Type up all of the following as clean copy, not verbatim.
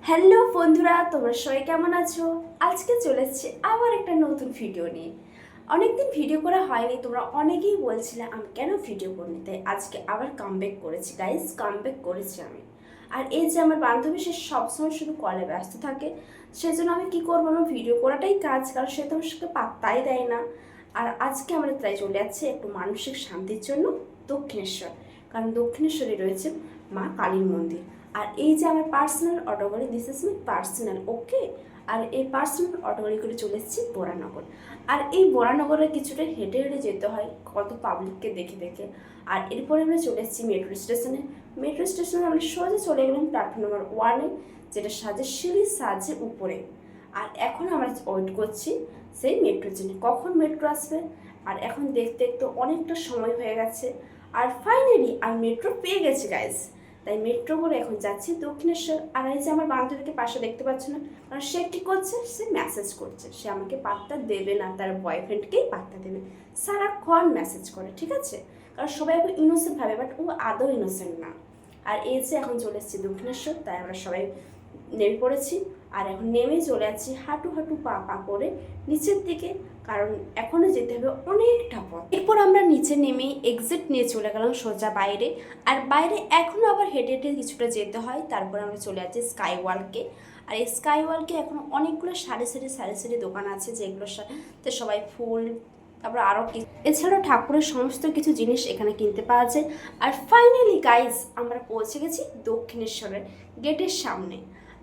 Hello বন্ধুরা, তোমরা সবাই কেমন আছো? আজকে চলে এসেছি আবার একটা নতুন ভিডিও নিয়ে। অনেকদিন ভিডিও করা হয়নি, তোমরা অনেকেই বলছিলে আমি কেন ভিডিও করিনি, তাই আজকে আবার কামব্যাক করেছি গাইস, কামব্যাক করেছি আমি। আর এই যে আমার বান্ধবী, সে সবসময় শুধু কলে ব্যস্ত থাকে, সেজন্য আমি কি করবো, আমার ভিডিও করাটাই কাজ, কারণ সে তো সাথে পাত্তাই দেয় না। আর আজকে আমরা তাই চলে যাচ্ছি একটু মানসিক শান্তির জন্য দক্ষিণেশ্বর, কারণ দক্ষিণেশ্বরে রয়েছে মা কালীর মন্দির। আর এই যে আমার পার্সোনাল অটো গাড়ি, দিস ইজ মাই পার্সোনাল, ওকে। আর এই পার্সোনাল অটো গাড়ি করে চলে এসেছি বরানগর। আর এই বরানগরে কিছুটা হেঁটে হেঁটে যেতে হয়, কত পাবলিককে দেখে দেখে। আর এরপরে আমরা চলে এসেছি মেট্রো স্টেশনে। মেট্রো স্টেশনে আমরা সোজা চলে গেলাম প্ল্যাটফর্ম নাম্বার 1-এ, যেটা সাজে সিঁড়ির সাজে উপরে। আর এখন আমরা ওয়েট করছি সেই মেট্রোর জন্য, কখন মেট্রো আসবে। আর এখন দেখতে দেখতে অনেকটা সময় হয়ে গেছে। আর ফাইনালি আমি মেট্রো পেয়ে গেছি গাইজ, তাই মেট্রো করে এখন যাচ্ছি দক্ষিণেশ্বর। আর এই যে আমার বান্ধবীকে পাশে দেখতে পাচ্ছ না, কারণ সে কী করছে, সে মেসেজ করছে। সে আমাকে পাত্তা দেবে না, তার বয়ফ্রেন্ডকেই পাত্তা দেবে, সারাক্ষণ মেসেজ করে, ঠিক আছে। কারণ সবাই এখন ইনোসেন্ট ভাবে, বাট ও আদৌ ইনোসেন্ট না। আর এই যে এখন চলে এসেছি দক্ষিণেশ্বর, তাই আমরা সবাই নেমে পড়েছি। আর এখন নেমেই চলে যাচ্ছি হাঁটু হাঁটু পা পা করে নিচের দিকে, কারণ এখনও যেতে হবে অনেকটা পথ। এরপর আমরা নিচে নেমেই এক্সিট নিয়ে চলে গেলাম সোজা বাইরে। আর বাইরে এখনও আবার হেঁটে হেঁটে কিছুটা যেতে হয়, তারপরে আমরা চলে যাচ্ছি স্কাই ওয়ার্ল্ডকে। আর এই স্কাই ওয়ার্ল্ডকে এখন অনেকগুলো সারি সারি দোকান আছে, যেগুলোর সাথে সবাই ফুল, তারপর আরও কি, এছাড়াও ঠাকুরের সমস্ত কিছু জিনিস এখানে কিনতে পাওয়া যায়। আর ফাইনালি গাইজ আমরা পৌঁছে গেছি দক্ষিণেশ্বরের গেটের সামনে।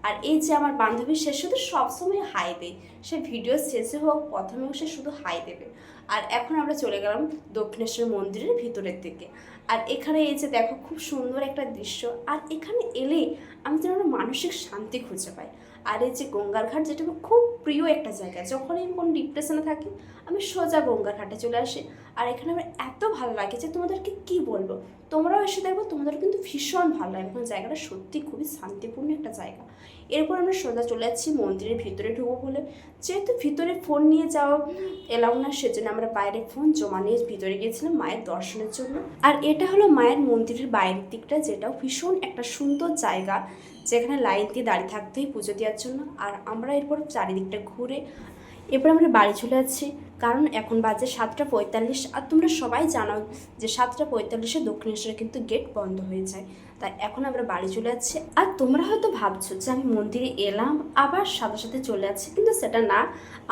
আর এই যে আমার বান্ধবী, সে শুধু সবসময় হাই দেয়, সে ভিডিও শেষে হোক প্রথমেও সে শুধু হাই দেবে। আর এখন আমরা চলে গেলাম দক্ষিণেশ্বর মন্দিরের ভিতরের দিকে। আর এখানে এই যে দেখো, খুব সুন্দর একটা দৃশ্য। আর এখানে এলেই আমি যেন একটা মানসিক শান্তি খুঁজে পাই। আর এই যে গঙ্গার ঘাট, যেটা আমার খুব প্রিয় একটা জায়গা, যখনই আমি কোনো ডিপ্রেশনে থাকি আমি সোজা গঙ্গার ঘাটে চলে আসি। আর এখানে আমার এত ভালো লাগে যে তোমাদেরকে কি বলবো, তোমরাও এসে দেখবো, তোমাদের কিন্তু ভীষণ ভালো লাগে। কারণ জায়গাটা সত্যি খুবই শান্তিপূর্ণ একটা জায়গা। এরপর আমরা সোজা চলে যাচ্ছি মন্দিরের ভিতরে ঢুকবো বলে, যেহেতু ভিতরে ফোন নিয়ে যাওয়া এলাও না, সেজন্য আমরা বাইরে ফোন জমা নিয়ে ভিতরে গিয়েছিলাম মায়ের দর্শনের জন্য। আর এটা হলো মায়ের মন্দিরের বাইরের দিকটা, যেটাও ভীষণ একটা সুন্দর জায়গা, যেখানে লাইন দিয়ে দাঁড়িয়ে থাকতে হয় পুজো দেওয়ার জন্য। আর আমরা এরপর চারিদিকটা ঘুরে এরপর আমরা বাড়ি চলে যাচ্ছি, কারণ এখন বাজে 7:45। আর তোমরা সবাই জানো যে 7:45-এ দক্ষিণেশ্বরে কিন্তু গেট বন্ধ হয়ে যায়। তাই এখন আমরা বাড়ি চলে যাচ্ছি। আর তোমরা হয়তো ভাবছো যে আমি মন্দিরে এলাম আবার সাথে সাথে চলে যাচ্ছি, কিন্তু সেটা না।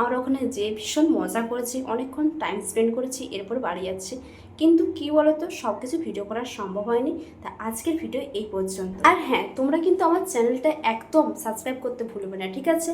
আমরা ওখানে যেয়ে ভীষণ মজা করেছি, অনেকক্ষণ টাইম স্পেন্ড করেছি, এরপর বাড়ি যাচ্ছি। কিন্তু কি বলতো, সব কিছু ভিডিও করা সম্ভব হয়নি, তা আজকের ভিডিও এই পর্যন্ত। আর হ্যাঁ, তোমরা কিন্তু আমার চ্যানেলটা একদম সাবস্ক্রাইব করতে ভুলবে না, ঠিক আছে।